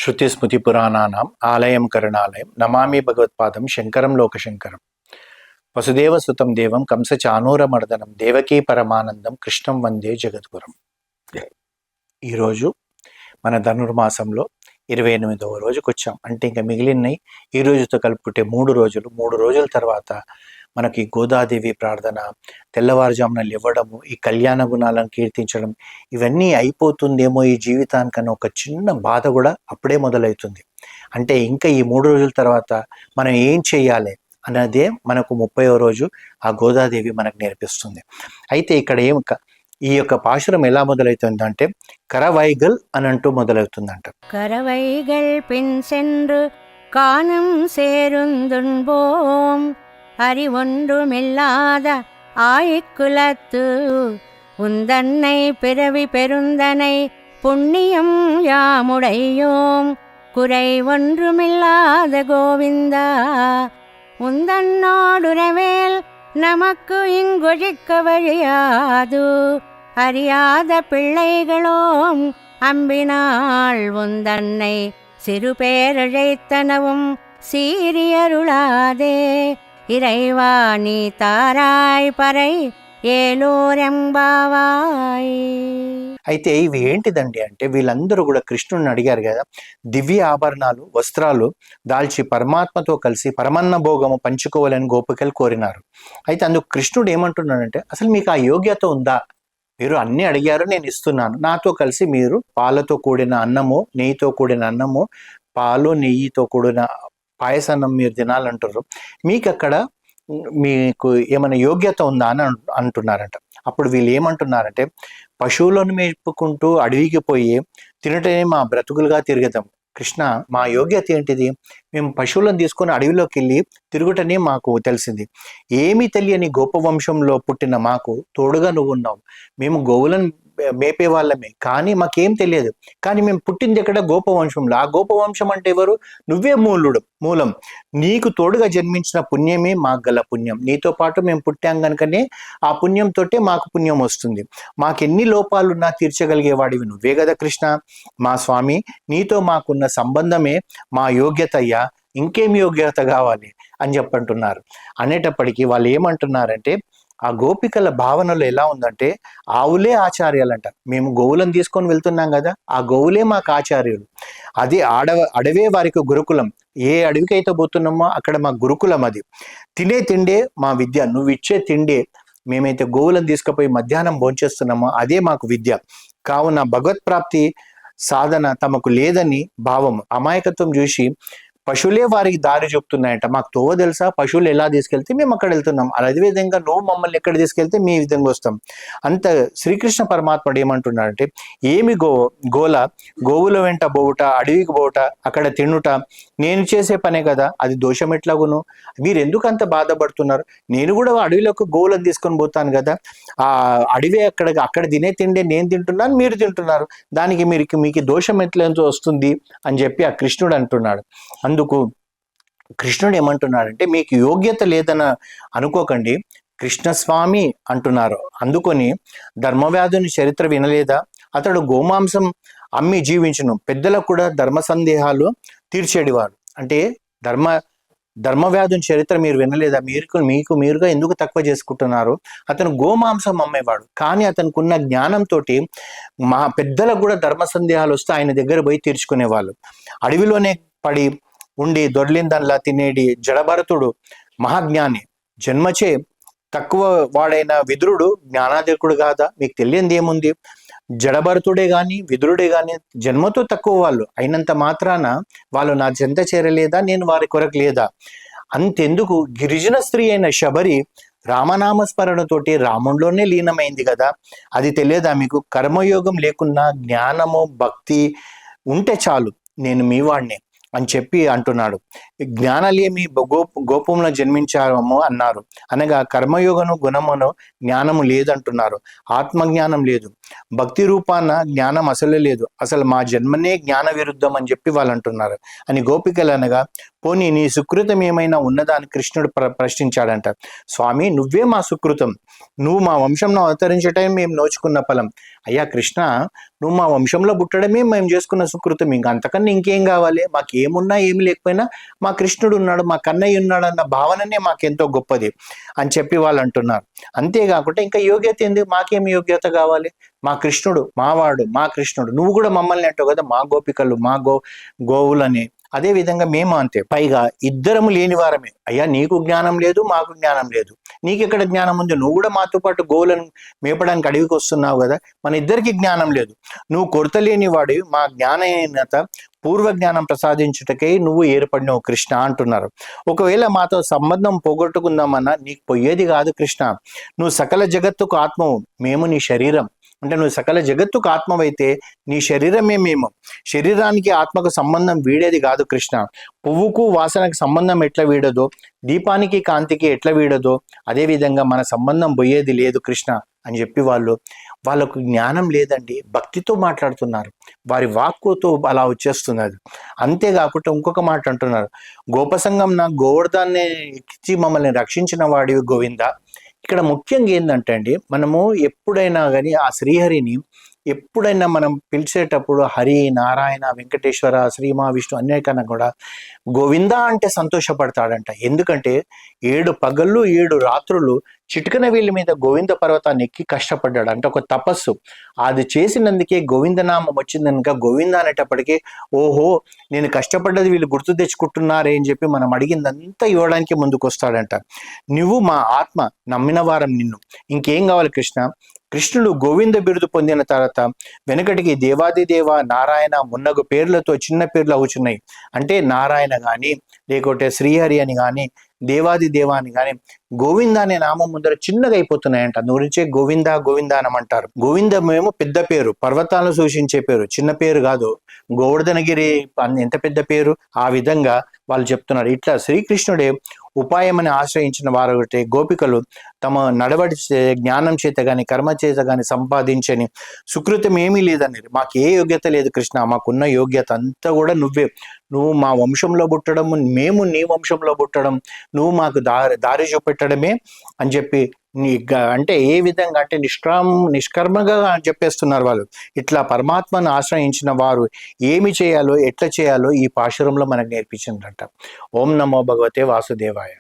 శృతిస్మృతిపురాణానాం ఆలయం కరుణాలయం నమామి భగవత్పాదం శంకరం లోకశంకరం. వసుదేవసుతం దేవం కంసచానూరమర్దనం దేవకీ పరమానందం కృష్ణం వందే జగద్గురం. ఈరోజు మన ధనుర్మాసంలో 28వ రోజుకు వచ్చాం. అంటే ఇంకా మిగిలినవి ఈ రోజుతో కలుపుకుంటే 3 రోజుల తర్వాత మనకి గోదాదేవి ప్రార్థన, తెల్లవారుజామున లేవడము, ఈ కళ్యాణ గుణాలను కీర్తించడం, ఇవన్నీ అయిపోతుందేమో ఈ జీవితానికన్నా ఒక చిన్న బాధ కూడా అప్పుడే మొదలవుతుంది. అంటే ఇంకా ఈ 3 రోజుల తర్వాత మనం ఏం చేయాలి అన్నదే మనకు 30వ రోజు ఆ గోదాదేవి మనకు నేర్పిస్తుంది. అయితే ఇక్కడ ఈ యొక్క పాశురం ఎలా మొదలవుతుందంటే కరవైగల్ అని అంటూ మొదలవుతుందంట. కరవైగల్ పిన్ సెன்று కానం சேருந்துன்போம் அறிவொன்றுமில்லாத ஆய்க்குலத்து உந்தன்னை பிறவி பெருந்தனை புண்ணியம் யாமுடையோம் குறை ஒன்றுமில்லாத கோவிந்தா உந்தன்னோடுறவேல் நமக்கு இங்கொழிக்க வழியாது அறியாத பிள்ளைகளோம் அம்பினாள் உந்தன்னை சிறு பேரழைத்தனவும் சீரியருளாதே இறைவா நீ தாராய் పరై ఏలోరెంబావాయ్. అయితే ఇవి ఏంటిదండి అంటే వీళ్ళందరూ కూడా కృష్ణుడిని అడిగారు కదా, దివ్య ఆభరణాలు వస్త్రాలు దాల్చి పరమాత్మతో కలిసి పరమన్న భోగము పంచుకోవాలని గోపికలు కోరినారు. అయితే అందుకు కృష్ణుడు ఏమంటున్నాడంటే, అసలు మీకు ఆ యోగ్యత ఉందా? మీరు అన్ని అడిగారు, నేను ఇస్తున్నాను. నాతో కలిసి మీరు పాలతో కూడిన అన్నము, నెయ్యితో కూడిన అన్నము, పాలు నెయ్యితో కూడిన పాయసాన్నం మీరు తినాలంటారు. మీకు అక్కడ మీకు ఏమైనా యోగ్యత ఉందా అని అంటున్నారంట. అప్పుడు వీళ్ళు ఏమంటున్నారంటే, పశువులను మేపుకుంటూ అడవికి పోయి తినటమే మా బ్రతుకులుగా తిరుగుతాం. కృష్ణ, మా యోగ్యత ఏంటిది? మేము పశువులను తీసుకొని అడవిలోకి వెళ్ళి తిరుగుటనే మాకు తెలిసింది. ఏమీ తెలియని గోప వంశంలో పుట్టిన మాకు తోడుగా నువ్వు ఉన్నావు. మేము గోవులను మేపే వాళ్ళమే, కానీ మాకేం తెలియదు. కానీ మేము పుట్టింది ఎక్కడ? గోపవంశంలో. ఆ గోపవంశం అంటే ఎవరు? నువ్వే మూలం. నీకు తోడుగా జన్మించిన పుణ్యమే మాకు గల పుణ్యం. నీతో పాటు మేము పుట్టాం కనుకనే ఆ పుణ్యంతో మాకు పుణ్యం వస్తుంది. మాకెన్ని లోపాలున్నా తీర్చగలిగేవాడివి నువ్వే కదా కృష్ణ. మా స్వామి, నీతో మాకున్న సంబంధమే మా యోగ్యత అయ్యా, ఇంకేం యోగ్యత కావాలి అని చెప్పంటున్నారు. అనేటప్పటికీ వాళ్ళు ఏమంటున్నారంటే, ఆ గోపికల భావనలో ఎలా ఉందంటే, ఆవులే ఆచార్యాలంట. మేము గోవులను తీసుకొని వెళ్తున్నాం కదా, ఆ గోవులే మాకు ఆచార్యులు. అది అడవే వారికి గురుకులం. ఏ అడవికి అయితే పోతున్నామో అక్కడ మా గురుకులం. అది తినే తిండే మా విద్య. నువ్వు ఇచ్చే తిండే, మేమైతే గోవులను తీసుకుపోయి మధ్యాహ్నం భోంచేస్తున్నామో అదే మాకు విద్య. కావున భగవత్ ప్రాప్తి సాధన తమకు లేదని భావం, అమాయకత్వం చూసి పశువులే వారికి దారి చూపుతున్నాయంట. మాకు తోవ తెలుసా? పశువులు ఎలా తీసుకెళ్తే మేము అక్కడ వెళ్తున్నాం, అదేవిధంగా నువ్వు మమ్మల్ని ఎక్కడ తీసుకెళ్తే మీ విధంగా వస్తాం. అంత శ్రీకృష్ణ పరమాత్ముడు ఏమంటున్నాడంటే, ఏమి గోల, గోవుల వెంట పోవుట, అడవికి పోవుట, అక్కడ తినుట నేను చేసే పనే కదా, అది దోషం ఎట్లాగును? మీరు ఎందుకు అంత బాధపడుతున్నారు? నేను కూడా అడవిలోకి గోవులను తీసుకొని పోతాను కదా. ఆ అడవి అక్కడ తినే తిండే నేను తింటున్నాను, మీరు తింటున్నారు. దానికి మీకు దోషం ఎట్లా వస్తుంది అని చెప్పి ఆ కృష్ణుడు అంటున్నాడు. అందుకు కృష్ణుడు ఏమంటున్నాడంటే, మీకు యోగ్యత లేదని అనుకోకండి, కృష్ణస్వామి అంటున్నారు. అందుకొని ధర్మవ్యాధుని చరిత్ర వినలేదా? అతడు గోమాంసం అమ్మి జీవించును, పెద్దలకు కూడా ధర్మ సందేహాలు తీర్చేడివాడు. అంటే ధర్మవ్యాధుని చరిత్ర మీరు వినలేదా? మీరుగా ఎందుకు తక్కువ చేసుకుంటున్నారు? అతను గోమాంసం అమ్మేవాడు, కానీ అతనికి ఉన్న జ్ఞానంతో మా పెద్దలకు కూడా ధర్మ సందేహాలు వస్తే ఆయన దగ్గర పోయి తీర్చుకునేవాళ్ళు. అడవిలోనే పడి ఉండి దొర్లిందల్లా తినేడి జడభరతుడు మహాజ్ఞాని. జన్మచే తక్కువ వాడైన విదురుడు జ్ఞానాధికుడు కాదా? మీకు తెలియంది ఏముంది? జడభరతుడే గాని విదురుడే గాని జన్మతో తక్కువ వాళ్ళు అయినంత మాత్రాన వాళ్ళు నా చెంత చేరలేదా, నేను వారి కొరకు లేదా? అంతెందుకు, గిరిజన స్త్రీ అయిన శబరి రామనామస్మరణతోటి రాముడిలోనే లీనమైంది కదా, అది తెలియదా మీకు? కర్మయోగం లేకున్నా జ్ఞానము భక్తి ఉంటే చాలు, నేను మీ వాడిని అని చెప్పి అంటున్నాడు. జ్ఞానలేమి గోపంలో జన్మించాము అన్నారు, అనగా కర్మయోగను గుణమును జ్ఞానము లేదంటున్నారు. ఆత్మజ్ఞానం లేదు, భక్తి రూపాన జ్ఞానం అసలే లేదు. అసలు మా జన్మనే జ్ఞాన విరుద్ధం అని చెప్పి వాళ్ళు అంటున్నారు అని గోపికలు అనగా పోనీ నీ సుకృతం ఏమైనా ఉన్నదా అని కృష్ణుడు ప్రశ్నించాడంట. స్వామి, నువ్వే మా సుకృతం, నువ్వు మా వంశంలో అవతరించటమే మేము నోచుకున్న ఫలం. అయ్యా కృష్ణ, నువ్వు మా వంశంలో పుట్టడమే మేము చేసుకున్న సుకృతం, ఇంకా అంతకన్నా ఇంకేం కావాలి? మాకేమున్నా ఏమి లేకపోయినా మా కృష్ణుడు ఉన్నాడు, మా కన్నయ్య ఉన్నాడు అన్న భావననే మాకెంతో గొప్పది అని చెప్పి వాళ్ళు అంటున్నారు. అంతేకాకుండా ఇంకా యోగ్యత ఏంది? మాకేం యోగ్యత కావాలి? మా కృష్ణుడు మావాడు, మా కృష్ణుడు. నువ్వు కూడా మమ్మల్ని అంటావు కదా, మా గోపికలు, మా గోవులని. అదే విధంగా మేము అంతే. పైగా ఇద్దరము లేని వారమే. అయ్యా నీకు జ్ఞానం లేదు, మాకు జ్ఞానం లేదు, నీకెక్కడ జ్ఞానం ఉంది? నువ్వు కూడా మాతో పాటు గోవులను మేపడానికి అడవికి వస్తున్నావు కదా, మన ఇద్దరికి జ్ఞానం లేదు. నువ్వు కొరత లేని వాడివి, మా జ్ఞానహీనత పూర్వ జ్ఞానం ప్రసాదించుటకై నువ్వు ఏర్పడినవు కృష్ణ అంటున్నారు. ఒకవేళ మాతో సంబంధం పోగొట్టుకుందామన్నా నీకు పోయేది కాదు కృష్ణ. నువ్వు సకల జగత్తుకు ఆత్మవు, మేము నీ శరీరం. అంటే నువ్వు సకల జగత్తుకు ఆత్మవైతే నీ శరీరమే మేము. శరీరానికి ఆత్మకు సంబంధం వీడేది కాదు కృష్ణ. పువ్వుకు వాసనకు సంబంధం ఎట్లా వీడదో, దీపానికి కాంతికి ఎట్లా వీడదో, అదేవిధంగా మన సంబంధం పోయేది లేదు కృష్ణ అని చెప్పి వాళ్ళకు జ్ఞానం లేదండి, భక్తితో మాట్లాడుతున్నారు, వారి వాక్కుతో అలా వచ్చేస్తుంది అది. అంతేకాకుండా ఇంకొక మాట అంటున్నారు, గోపసంగం నా గోవర్ధాన్ని ఇచ్చి మమ్మల్ని రక్షించిన వాడివి గోవింద. ఇక్కడ ముఖ్యంగా ఏంటంటే అండి, మనము ఎప్పుడైనా కానీ ఆ శ్రీహరిని ఎప్పుడైనా మనం పిలిచేటప్పుడు హరి, నారాయణ, వెంకటేశ్వర, శ్రీ మహావిష్ణు అన్నికన్నా కూడా గోవింద అంటే సంతోషపడతాడంట. ఎందుకంటే 7 పగళ్ళు 7 రాత్రులు చిటికన వీళ్ళ మీద గోవింద పర్వతాన్ని ఎక్కి కష్టపడ్డాడు. అంటే ఒక తపస్సు. అది చేసినందుకే గోవిందనామం వచ్చింది కనుక గోవింద అనేటప్పటికీ ఓహో నేను కష్టపడ్డది వీళ్ళు గుర్తు తెచ్చుకుంటున్నారే అని చెప్పి మనం అడిగిందంతా ఇవ్వడానికి ముందుకు వస్తాడంట. నువ్వు మా ఆత్మ, నమ్మిన వారం నిన్ను, ఇంకేం కావాలి కృష్ణ? కృష్ణుడు గోవింద బిరుదు పొందిన తర్వాత వెనకటికి దేవాదిదేవ, నారాయణ మున్నగు పేర్లతో చిన్న పేర్లు అవుతున్నాయి. అంటే నారాయణ కానీ, లేకపోతే శ్రీహరి అని కానీ, దేవాది దేవా అని కానీ గోవింద అనే నామం ముందర చిన్నగా అయిపోతున్నాయంట. అందుగురించే గోవింద గోవింద అనమంటారు. గోవిందమేమో పెద్ద పేరు, పర్వతాలను సూచించే పేరు, చిన్న పేరు కాదు. గోవర్ధనగిరి ఎంత పెద్ద పేరు. ఆ విధంగా వాళ్ళు చెప్తున్నారు. ఇట్లా శ్రీకృష్ణుడే ఉపాయమని ఆశ్రయించిన వారు గోపికలు తమ నడవడి జ్ఞానం చేత గాని కర్మ చేత గాని సంపాదించని సుకృతం ఏమీ లేదని, మాకు ఏ యోగ్యత లేదు కృష్ణ, మాకున్న యోగ్యత అంతా కూడా నువ్వే. నువ్వు మా వంశంలో పుట్టడం, మేము నీ వంశంలో పుట్టడం, నువ్వు మాకు దారి చూపెట్టడమే అని చెప్పి అంటే ఏ విధంగా అంటే నిష్కర్మగా చెప్పేస్తున్నారు వాళ్ళు. ఇట్లా పరమాత్మను ఆశ్రయించిన వారు ఏమి చేయాలో, ఎట్లా చేయాలో ఈ పాశురంలో మనకు నేర్పించిందంట. ఓం నమో భగవతే వాసుదేవాయ.